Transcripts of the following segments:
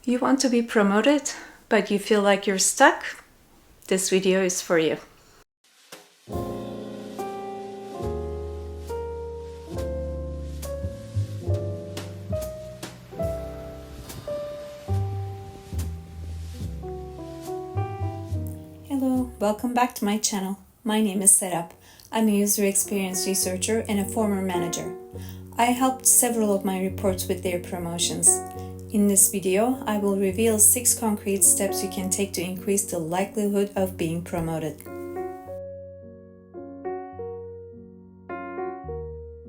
You want to be promoted, but you feel like you're stuck? This video is for you. Hello, welcome back to my channel. My name is Serap. I'm a user experience researcher and a former manager. I helped several of my reports with their promotions. In this video, I will reveal 6 concrete steps you can take to increase the likelihood of being promoted.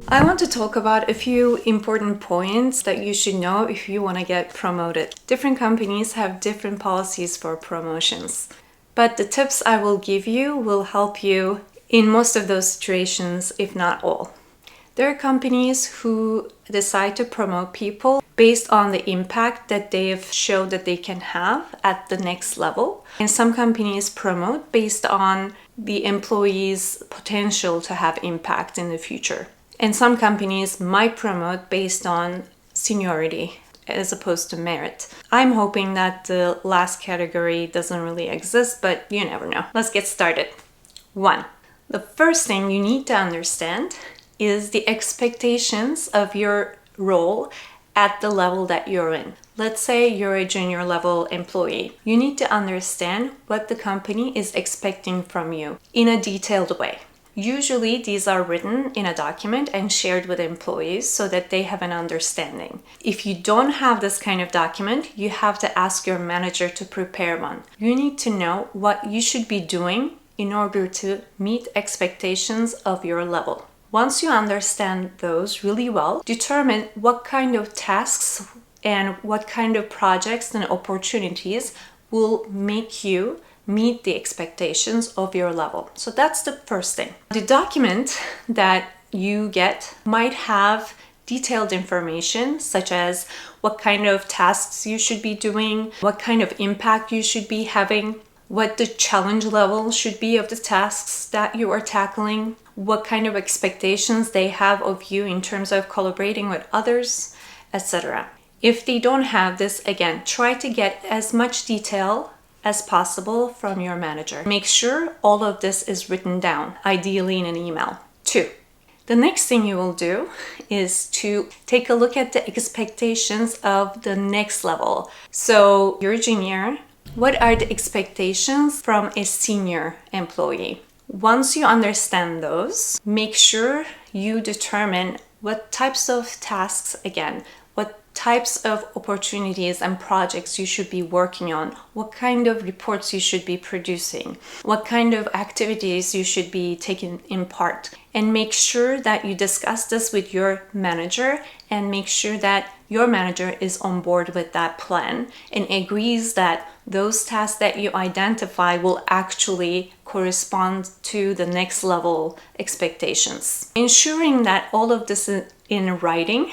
I want to talk about a few important points that you should know if you want to get promoted. Different companies have different policies for promotions, but the tips I will give you will help you in most of those situations, if not all. There are companies who decide to promote people based on the impact that they've showed that they can have at the next level. And some companies promote based on the employee's potential to have impact in the future. And some companies might promote based on seniority as opposed to merit. I'm hoping that the last category doesn't really exist, but you never know. Let's get started. 1. The first thing you need to understand is the expectations of your role at the level that you're in. Let's say you're a junior level employee. You need to understand what the company is expecting from you in a detailed way. Usually these are written in a document and shared with employees so that they have an understanding. If you don't have this kind of document, you have to ask your manager to prepare one. You need to know what you should be doing in order to meet expectations of your level. Once you understand those really well, determine what kind of tasks and what kind of projects and opportunities will make you meet the expectations of your level. So that's the first thing. The document that you get might have detailed information such as what kind of tasks you should be doing, what kind of impact you should be having, what the challenge level should be of the tasks that you are tackling, what kind of expectations they have of you in terms of collaborating with others, etc. If they don't have this, again, try to get as much detail as possible from your manager. Make sure all of this is written down, ideally in an email. 2. The next thing you will do is to take a look at the expectations of the next level. So you're a junior. What are the expectations from a senior employee? Once you understand those, make sure you determine what types of tasks, again, what types of opportunities and projects you should be working on, what kind of reports you should be producing, what kind of activities you should be taking in part. And make sure that you discuss this with your manager and make sure that your manager is on board with that plan and agrees that those tasks that you identify will actually correspond to the next level expectations. Ensuring that all of this is in writing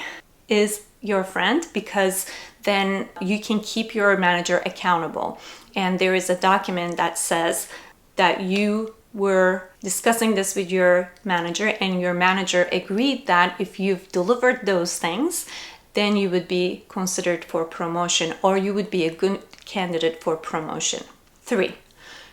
is your friend, because then you can keep your manager accountable. And there is a document that says that you were discussing this with your manager and your manager agreed that if you've delivered those things, then you would be considered for promotion or you would be a good candidate for promotion. 3.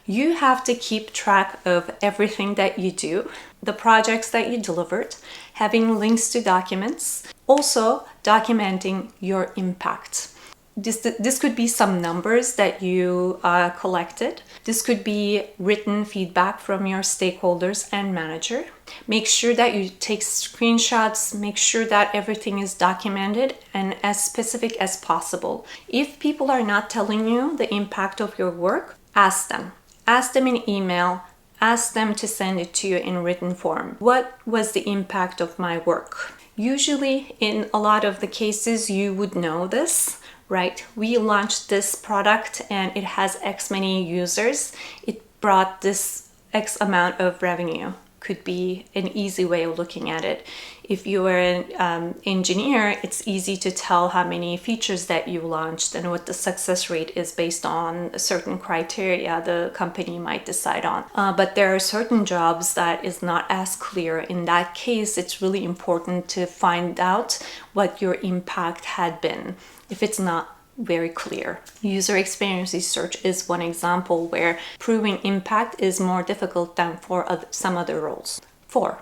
You have to keep track of everything that you do, the projects that you delivered, having links to documents, also documenting your impact. This could be some numbers that you collected. This could be written feedback from your stakeholders and manager. Make sure that you take screenshots, make sure that everything is documented and as specific as possible. If people are not telling you the impact of your work, ask them. Ask them in email, ask them to send it to you in written form. What was the impact of my work? Usually, in a lot of the cases, you would know this, right? We launched this product and it has X many users. It brought this X amount of revenue. Could be an easy way of looking at it. If you are an engineer, it's easy to tell how many features that you launched and what the success rate is based on a certain criteria the company might decide on. But there are certain jobs that is not as clear. In that case, it's really important to find out what your impact had been. If it's not very clear. User experience research is one example where proving impact is more difficult than for some other roles. 4.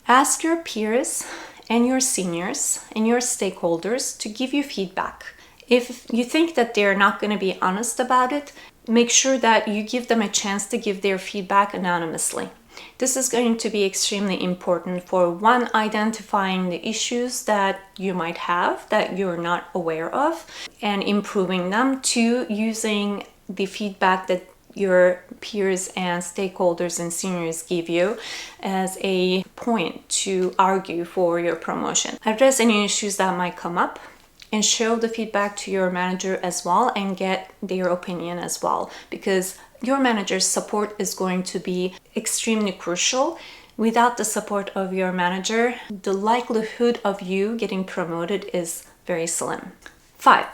Ask your peers and your seniors and your stakeholders to give you feedback. If you think that they're not going to be honest about it, make sure that you give them a chance to give their feedback anonymously. This is going to be extremely important for one, identifying the issues that you might have that you're not aware of and improving them. 2, using the feedback that your peers and stakeholders and seniors give you as a point to argue for your promotion. Address any issues that might come up and show the feedback to your manager as well and get their opinion as well, because your manager's support is going to be extremely crucial. Without the support of your manager, the likelihood of you getting promoted is very slim. 5.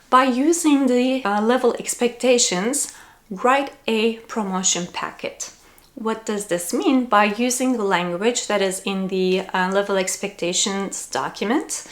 By using the level expectations, write a promotion packet. What does this mean? By using the language that is in the level expectations document.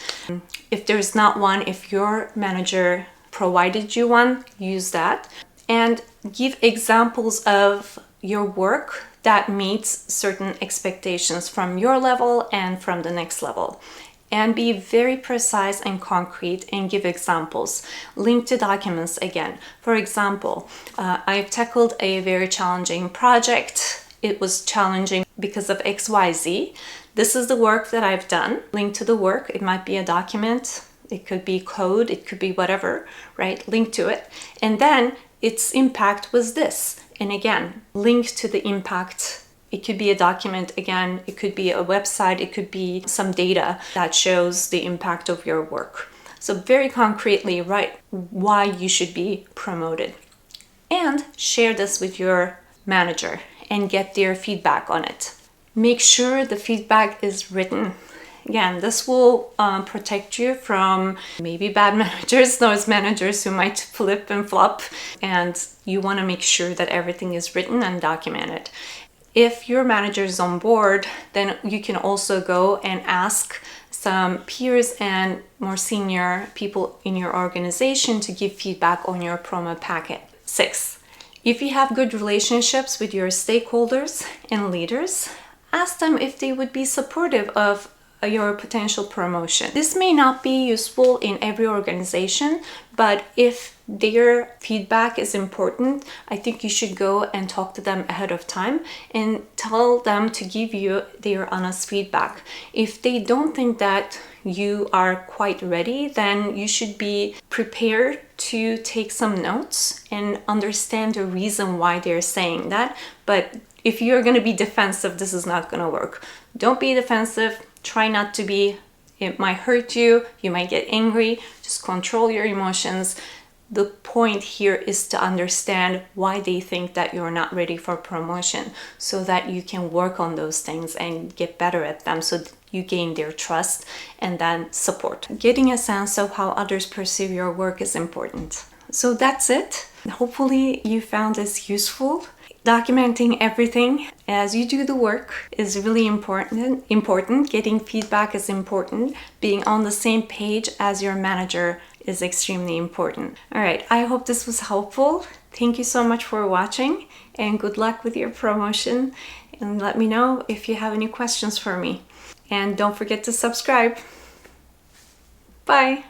If there's not one, if your manager provided you one, use that. And give examples of your work that meets certain expectations from your level and from the next level. And be very precise and concrete and give examples. Link to documents again. For example, I've tackled a very challenging project. It was challenging because of XYZ. This is the work that I've done. Link to the work. It might be a document. It could be code. It could be whatever, right? Link to it. And then its impact was this. And again, link to the impact. It could be a document, again, it could be a website, it could be some data that shows the impact of your work. So very concretely write why you should be promoted. And share this with your manager and get their feedback on it. Make sure the feedback is written. Again, this will protect you from maybe bad managers, those managers who might flip and flop, and you want to make sure that everything is written and documented. If your manager is on board, then you can also go and ask some peers and more senior people in your organization to give feedback on your promo packet. 6. If you have good relationships with your stakeholders and leaders, ask them if they would be supportive of your potential promotion. This may not be useful in every organization, but if their feedback is important, I think you should go and talk to them ahead of time and tell them to give you their honest feedback. If they don't think that you are quite ready, then you should be prepared to take some notes and understand the reason why they're saying that. But if you're going to be defensive, this is not going to work. Don't be defensive. Try not to be. It might hurt you. You might get angry. Just control your emotions. The point here is to understand why they think that you're not ready for promotion, so that you can work on those things and get better at them, so that you gain their trust and then support. Getting a sense of how others perceive your work is important. So that's it. Hopefully you found this useful. Documenting everything as you do the work is really important. Getting feedback is important. Being on the same page as your manager is extremely important. All right, I hope this was helpful. Thank you so much for watching and good luck with your promotion. And let me know if you have any questions for me. And don't forget to subscribe. Bye.